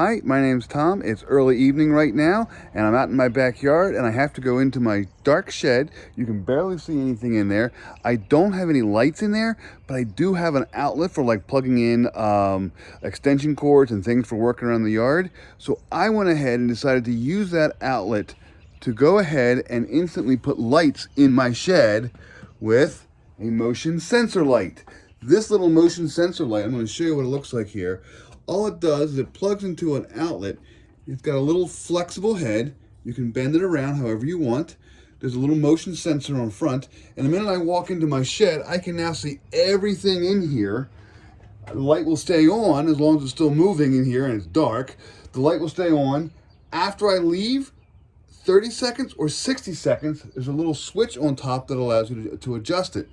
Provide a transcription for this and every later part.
Hi, my name's Tom. It's early evening right now, and I'm out in my backyard, and I have to go into my dark shed. You can barely see anything in there. I don't have any lights in there, but I do have an outlet for like plugging in extension cords and things for working around the yard. So I went ahead and decided to use that outlet to go ahead and instantly put lights in my shed with a motion sensor light. This little motion sensor light, I'm going to show you what it looks like here. All it does is it plugs into an outlet. It's got a little flexible head. You can bend it around however you want. There's a little motion sensor on front. And the minute I walk into my shed, I can now see everything in here. The light will stay on as long as it's still moving in here and it's dark. The light will stay on. After I leave, 30 seconds or 60 seconds, there's a little switch on top that allows you to adjust it.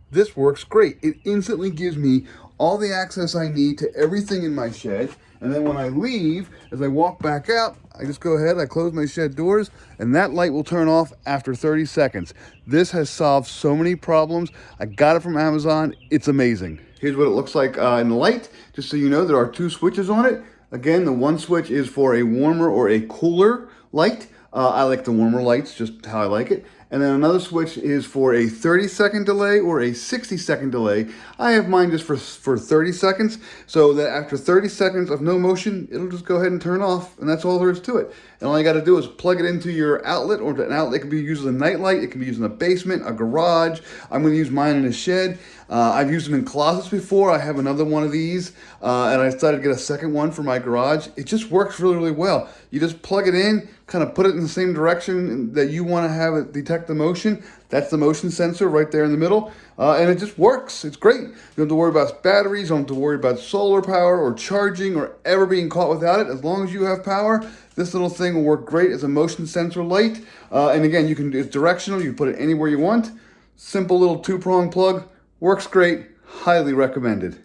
This works great. It instantly gives me all the access I need to everything in my shed. And then when I leave, as I walk back out, I just go ahead, I close my shed doors, and that light will turn off after 30 seconds. This has solved so many problems. I got it from Amazon. It's amazing. Here's what it looks like in the light. Just so you know, there are two switches on it. Again, the one switch is for a warmer or a cooler light. I like the warmer lights, just how I like it. And then another switch is for a 30-second delay or a 60-second delay. I have mine just for 30 seconds, so that after 30 seconds of no motion, it'll just go ahead and turn off, and that's all there is to it. And all you got to do is plug it into your outlet, or an outlet can be used as a nightlight. It can be used in a basement, a garage. I'm going to use mine in a shed. I've used them in closets before. I have another one of these, and I decided to get a second one for my garage. It just works really, really well. You just plug it in, kind of put it in the same direction that you want to have it detect the motion. That's the motion sensor right there in the middle, and it just works. It's great. You don't have to worry about batteries. You don't have to worry about solar power or charging or ever being caught without it. As long as you have power, this little thing will work great as a motion sensor light. And again, it's directional. You can put it anywhere you want. Simple little two-prong plug. Works great. Highly recommended.